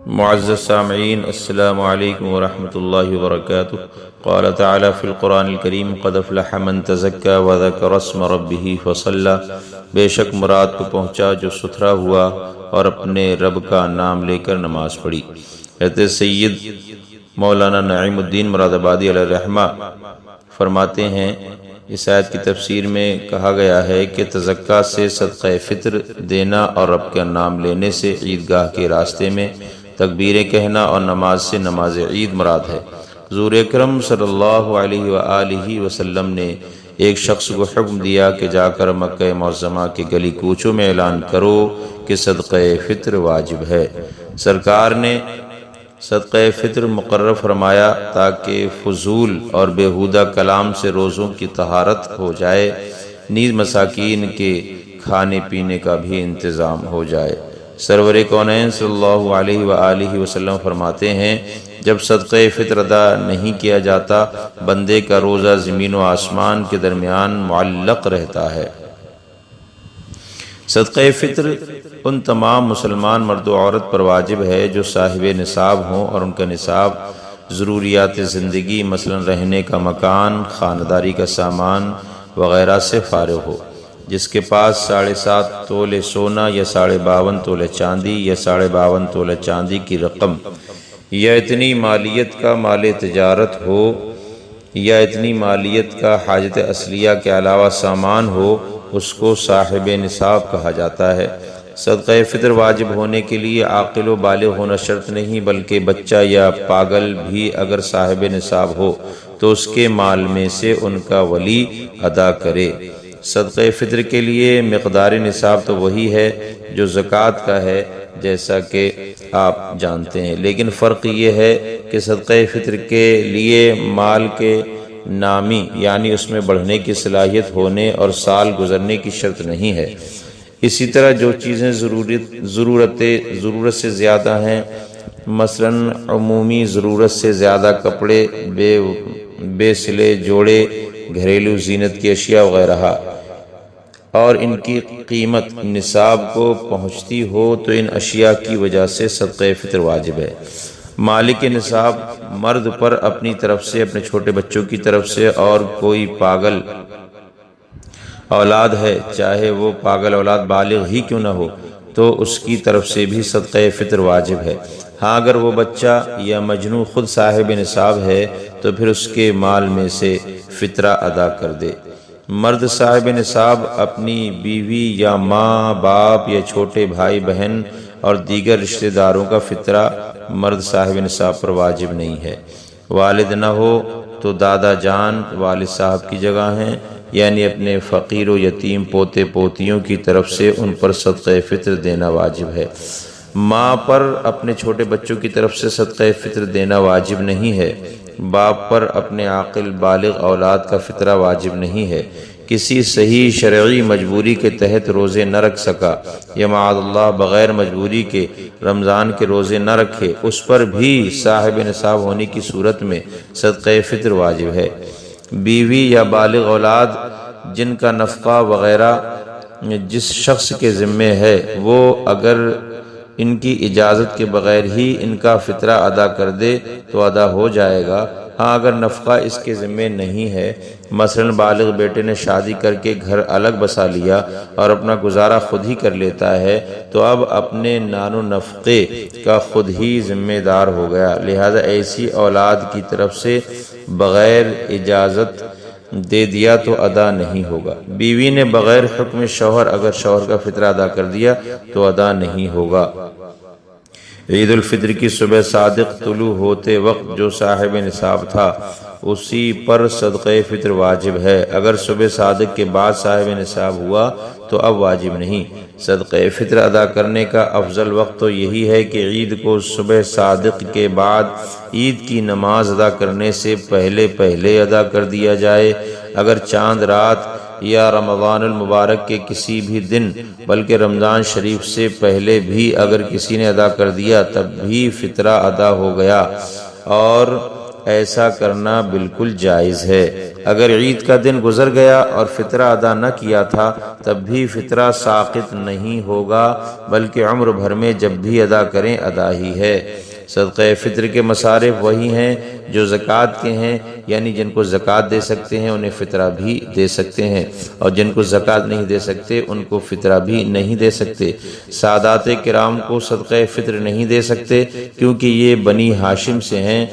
معزز سامعین، السلام علیکم ورحمۃ اللہ وبرکاتہ۔ قال تعالی فی القرآن الکریم قد افلح من تزکی وذکر اسم ربہ فصلی۔ بے شک مراد کو پہنچا جو ستھرا ہوا اور اپنے رب کا نام لے کر نماز پڑھی۔ حضرت سید مولانا نعیم الدین مراد آبادی علیہ الرحمہ فرماتے ہیں، اس آیت کی تفسیر میں کہا گیا ہے کہ تزکیٰ سے صدقہ فطر دینا اور رب کا نام لینے سے عیدگاہ کے راستے میں تکبیریں کہنا اور نماز سے نماز عید مراد ہے۔ حضور اکرم صلی اللہ علیہ وآلہ وسلم نے ایک شخص کو حکم دیا کہ جا کر مکہ معظمہ کے گلی کوچوں میں اعلان کرو کہ صدقہ فطر واجب ہے۔ سرکار نے صدقہ فطر مقرر فرمایا تاکہ فضول اور بیہودہ کلام سے روزوں کی طہارت ہو جائے، نیز مساکین کے کھانے پینے کا بھی انتظام ہو جائے۔ سرور کونین صلی اللہ علیہ وآلہ وسلم فرماتے ہیں، جب صدقہ فطر ادا نہیں کیا جاتا بندے کا روزہ زمین و آسمان کے درمیان معلق رہتا ہے۔ صدقہ فطر ان تمام مسلمان مرد و عورت پر واجب ہے جو صاحب نصاب ہوں اور ان کا نصاب ضروریات زندگی مثلا رہنے کا مکان، خانداری کا سامان وغیرہ سے فارغ ہو، جس کے پاس 7.5 تولے سونا یا 52.5 تولے چاندی یا 52.5 تولے چاندی کی رقم یا اتنی مالیت کا مال تجارت ہو یا اتنی مالیت کا حاجت اصلیہ کے علاوہ سامان ہو، اس کو صاحب نصاب کہا جاتا ہے۔ صدقہ فطر واجب ہونے کے لیے عاقل و بالغ ہونا شرط نہیں، بلکہ بچہ یا پاگل بھی اگر صاحب نصاب ہو تو اس کے مال میں سے ان کا ولی ادا کرے۔ صدقہ فطر کے لیے مقدار نصاب تو وہی ہے جو زکوٰۃ کا ہے، جیسا کہ آپ جانتے ہیں، لیکن فرق یہ ہے کہ صدقہ فطر کے لیے مال کے نامی یعنی اس میں بڑھنے کی صلاحیت ہونے اور سال گزرنے کی شرط نہیں ہے۔ اسی طرح جو چیزیں ضرورت سے زیادہ ہیں، مثلا عمومی ضرورت سے زیادہ کپڑے، بے سلے جوڑے، گھریلو زینت کی اشیاء وغیرہ، اور ان کی قیمت نصاب کو پہنچتی ہو تو ان اشیاء کی وجہ سے صدقہ فطر واجب ہے۔ مالک نصاب مرد پر اپنی طرف سے، اپنے چھوٹے بچوں کی طرف سے، اور کوئی پاگل اولاد ہے چاہے وہ پاگل اولاد بالغ ہی کیوں نہ ہو تو اس کی طرف سے بھی صدقہ فطر واجب ہے۔ ہاں اگر وہ بچہ یا مجنون خود صاحب نصاب ہے تو پھر اس کے مال میں سے فطرہ ادا کر دے۔ مرد صاحب نصاب اپنی بیوی یا ماں باپ یا چھوٹے بھائی بہن اور دیگر رشتہ داروں کا فطرہ مرد صاحب نصاب پر واجب نہیں ہے۔ والد نہ ہو تو دادا جان والد صاحب کی جگہ ہیں، یعنی اپنے فقیر و یتیم پوتے پوتیوں کی طرف سے ان پر صدقہ فطر دینا واجب ہے۔ ماں پر اپنے چھوٹے بچوں کی طرف سے صدقہ فطر دینا واجب نہیں ہے۔ باپ پر اپنے عاقل بالغ اولاد کا فطرہ واجب نہیں ہے۔ کسی صحیح شرعی مجبوری کے تحت روزے نہ رکھ سکا یا معاذ اللہ بغیر مجبوری کے رمضان کے روزے نہ رکھے، اس پر بھی صاحب نصاب ہونے کی صورت میں صدقہ فطر واجب ہے۔ بیوی یا بالغ اولاد جن کا نفقہ وغیرہ جس شخص کے ذمے ہے، وہ اگر ان کی اجازت کے بغیر ہی ان کا فطرہ ادا کر دے تو ادا ہو جائے گا۔ ہاں اگر نفقہ اس کے ذمے نہیں ہے، مثلا بالغ بیٹے نے شادی کر کے گھر الگ بسا لیا اور اپنا گزارا خود ہی کر لیتا ہے تو اب اپنے نان و نفقے کا خود ہی ذمہ دار ہو گیا، لہذا ایسی اولاد کی طرف سے بغیر اجازت دے دیا تو ادا نہیں ہوگا۔ بیوی نے بغیر حکم شوہر اگر شوہر کا فطرہ ادا کر دیا تو ادا نہیں ہوگا۔ عید الفطر کی صبح صادق طلوع ہوتے وقت جو صاحب نصاب تھا اسی پر صدقہ فطر واجب ہے۔ اگر صبح صادق کے بعد صاحب نصاب ہوا تو اب واجب نہیں۔ صدقہ فطر ادا کرنے کا افضل وقت تو یہی ہے کہ عید کو صبح صادق کے بعد عید کی نماز ادا کرنے سے پہلے ادا کر دیا جائے۔ اگر چاند رات یا رمضان المبارک کے کسی بھی دن بلکہ رمضان شریف سے پہلے بھی اگر کسی نے ادا کر دیا تب بھی فطرہ ادا ہو گیا اور ایسا کرنا بالکل جائز ہے۔ اگر عید کا دن گزر گیا اور فطرہ ادا نہ کیا تھا تب بھی فطرہ ساقط نہیں ہوگا، بلکہ عمر بھر میں جب بھی ادا کریں ادا ہی ہے۔ صدقہ فطر کے مصارف وہی ہیں جو زکوٰۃ کے ہیں، یعنی جن کو زکوٰۃ دے سکتے ہیں انہیں فطرہ بھی دے سکتے ہیں، اور جن کو زکوٰۃ نہیں دے سکتے ان کو فطرہ بھی نہیں دے سکتے۔ سادات کرام کو صدقہ فطر نہیں دے سکتے کیونکہ یہ بنی ہاشم سے ہیں۔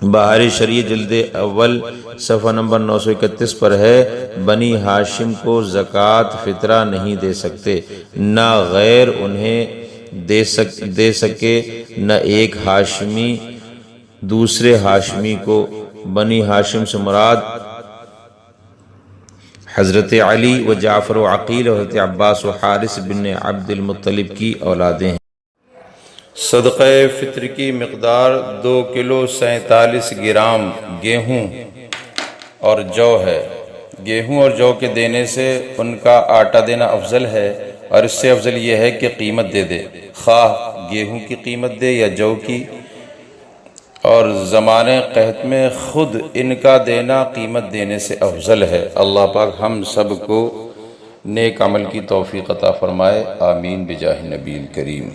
بہار شریع جلد اول صفحہ نمبر 931 پر ہے، بنی ہاشم کو زکوٰۃ فطرہ نہیں دے سکتے، نہ غیر انہیں دے سکے، نہ ایک ہاشمی دوسرے ہاشمی کو۔ بنی ہاشم سے مراد حضرت علی و جعفر و عقیل و حضرت عباس و حارث بن عبد المطلب کی اولادیں ہیں۔ صدقہ فطر کی مقدار 2 کلو 47 گرام گیہوں اور جو ہے۔ گیہوں اور جو کے دینے سے ان کا آٹا دینا افضل ہے، اور اس سے افضل یہ ہے کہ قیمت دے دے، خواہ گیہوں کی قیمت دے یا جو کی، اور زمانے قحط میں خود ان کا دینا قیمت دینے سے افضل ہے۔ اللہ پاک ہم سب کو نیک عمل کی توفیق عطا فرمائے، آمین بجاہ نبی کریم۔